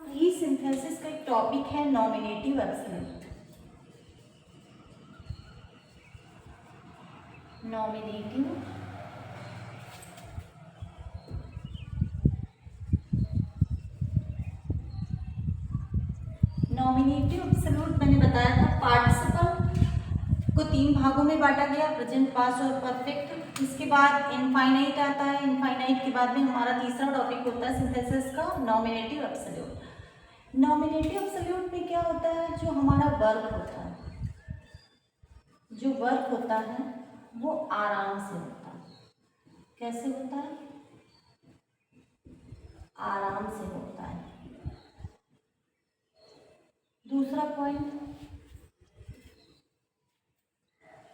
रीसिंथेसिस का एक टॉपिक है नॉमिनेटिव एब्सोल्यूट। नॉमिनेटिव एब्सोल्यूट मैंने बताया था पार्टिसिपल को 3 भागों में बांटा गया, प्रेजेंट, पास्ट और परफेक्ट। इसके बाद इनफाइनाइट आता है। इनफाइनाइट के बाद में हमारा तीसरा टॉपिक होता है सिंथेसिस का नॉमिनेटिव एब्सोल्यूट। नॉमिनेटिव एब्सोल्यूट में क्या होता है, जो हमारा वर्क होता है, जो वर्क होता है वो आराम से होता है। कैसे होता है? आराम से होता है। दूसरा पॉइंट,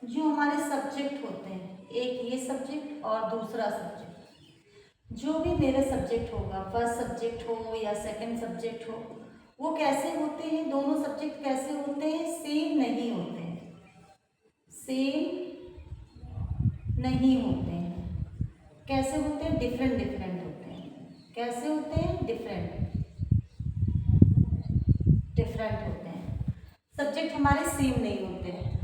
जो हमारे सब्जेक्ट होते हैं, एक ये सब्जेक्ट और दूसरा सब्जेक्ट, जो भी मेरा सब्जेक्ट होगा, फर्स्ट सब्जेक्ट हो या सेकंड सब्जेक्ट हो, वो कैसे होते हैं, दोनों सब्जेक्ट कैसे होते हैं, सेम नहीं होते हैं, सेम नहीं होते हैं। कैसे होते हैं? डिफरेंट डिफरेंट होते हैं। कैसे होते हैं? डिफरेंट डिफरेंट होते हैं। सब्जेक्ट हमारे सेम नहीं होते हैं।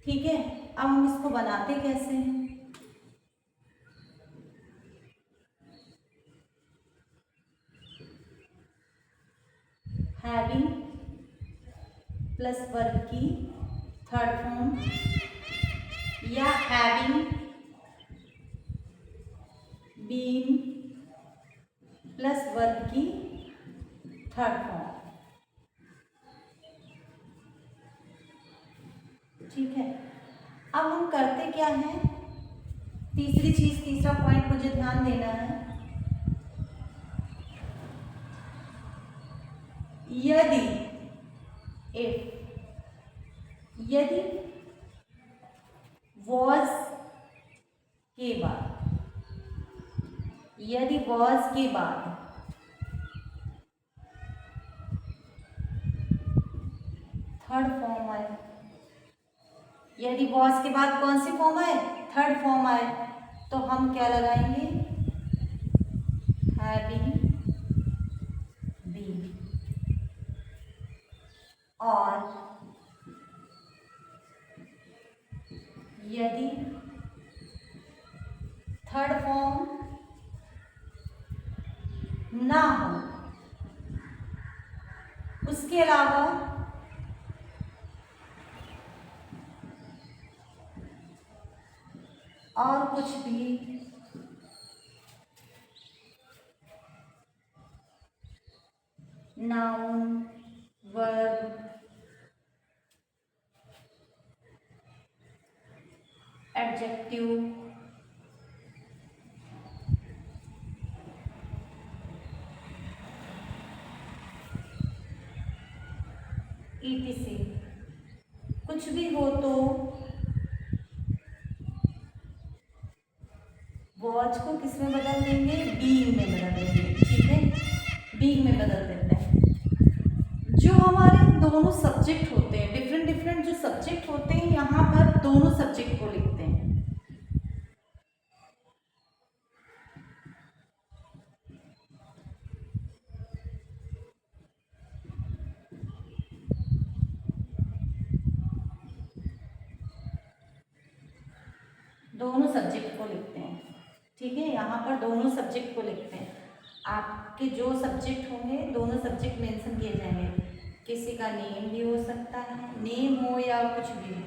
ठीक है, अब हम इसको बनाते कैसे हैं? हैविंग प्लस वर्ब की थर्ड फॉर्म, या हैविंग बीइंग प्लस वर्ब की थर्ड फॉर्म। ठीक है, अब हम करते क्या हैं? तीसरी चीज, तीसरा पॉइंट मुझे ध्यान देना है। यदि यदि वॉज के बाद, यदि वॉज के बाद थर्ड फॉर्म आए, यदि वॉज के बाद कौन सी फॉर्म आए? थर्ड फॉर्म आए, तो हम क्या लगाएंगे? Having been. और यदि थर्ड फॉर्म ना हो, उसके अलावा और कुछ भी नाउन, वर्ब, एडजेक्टिव, ईटीसी कुछ भी हो, तो वॉच को किस में बदल देंगे? बीइंग में बदल देंगे। ठीक है, बीइंग में बदल देते हैं। जो हमारे दोनों सब्जेक्ट होते हैं, डिफरेंट डिफरेंट जो सब्जेक्ट होते हैं, यहाँ पर दोनों सब्जेक्ट को लिखते हैं। दोनों सब्जेक्ट को लिखते हैं। ठीक है, यहाँ पर दोनों सब्जेक्ट को लिखते हैं। आपके जो सब्जेक्ट होंगे, दोनों सब्जेक्ट मेंशन किए जाएंगे। किसी का नेम भी हो सकता है, नेम हो या कुछ भी हो।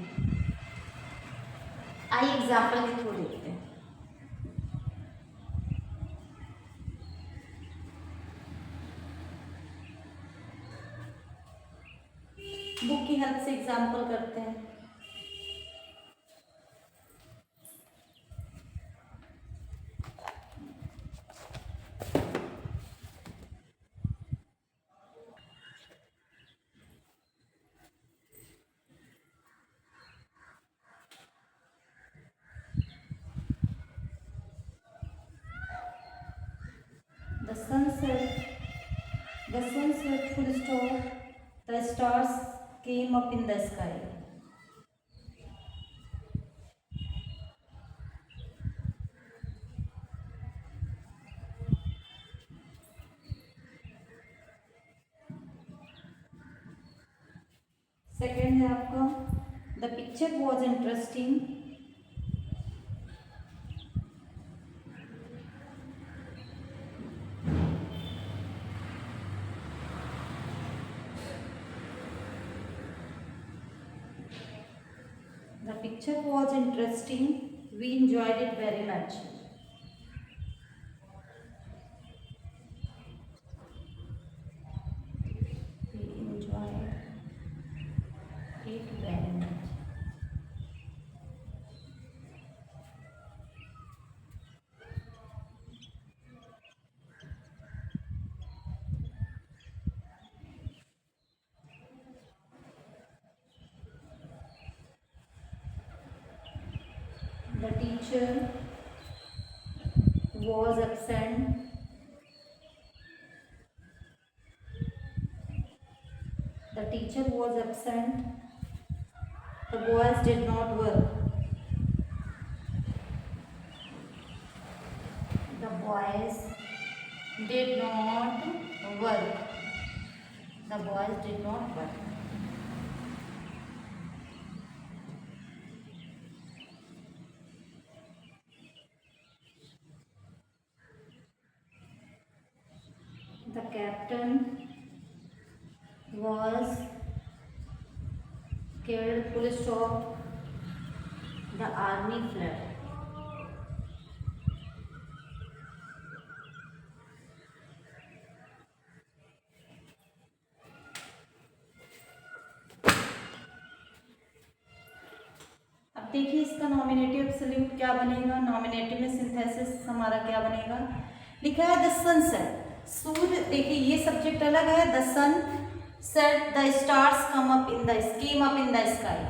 आइए एग्जाम्पल के थ्रू देखते हैं। बुक की हेल्प से एग्जाम्पल करते हैं। The sun set full stop. The stars came up in the sky. Second है आपका the picture was interesting, the picture was interesting, we enjoyed it very much. We enjoyed it very much. The teacher was absent. The teacher was absent. The boys did not work. The boys did not work. The boys did not work. The captain was killed. Full stop. The army fled. अब देखिए इसका nominative absolute क्या बनेगा। Nominative में synthesis हमारा क्या बनेगा, लिखा है द सन सेट, सूर्य, देखिए ये सब्जेक्ट अलग है, the sun set the stars came up in the sky.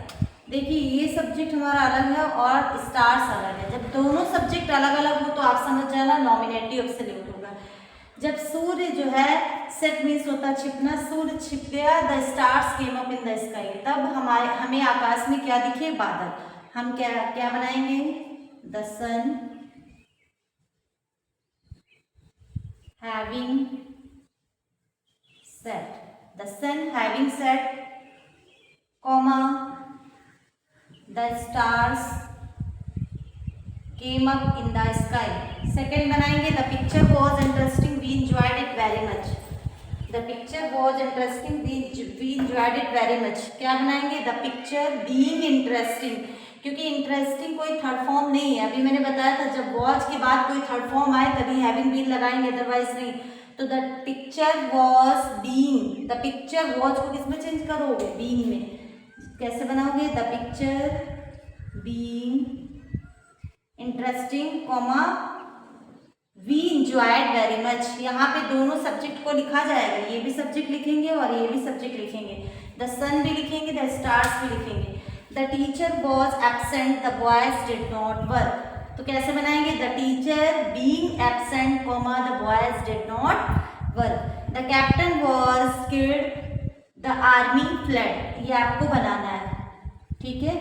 देखिए ये सब्जेक्ट हमारा अलग है और स्टार्स अलग है। जब दोनों सब्जेक्ट अलग अलग हो तो आप समझ जाना नॉमिनेटिव एब्सोल्यूट होगा। जब सूर्य जो है, सेट मीन्स होता है छिपना, सूर्य छिप गया, the stars came up in the sky, तब हमें आकाश में क्या दिखे, बादल। हम क्या बनाएंगे, the sun having set, the sun having set, comma, the stars came up in the sky. Second बनाएंगे the picture was interesting, we enjoyed it very much. The picture was interesting, we enjoyed it very much. क्या बनाएंगे, the picture being interesting, क्योंकि interesting कोई third form नहीं है। अभी मैंने बताया था जब वॉच के बाद कोई थर्ड फॉर्म आए तभी हैविंग बीन लगाएंगे, अदरवाइज नहीं। तो the picture was being, the picture watch को किस में चेंज करोगे, बीइंग में। कैसे बनाओगे, the picture being interesting comma we enjoyed very much. यहाँ पे दोनों सब्जेक्ट को लिखा जाएगा, ये भी सब्जेक्ट लिखेंगे और ये भी सब्जेक्ट लिखेंगे, द सन भी लिखेंगे, द स्टार्स भी लिखेंगे। The teacher was absent, the boys did not work. तो कैसे बनाएंगे, the teacher being absent, comma the boys did not work. The captain was killed, the army fled. ये आपको बनाना है, ठीक है।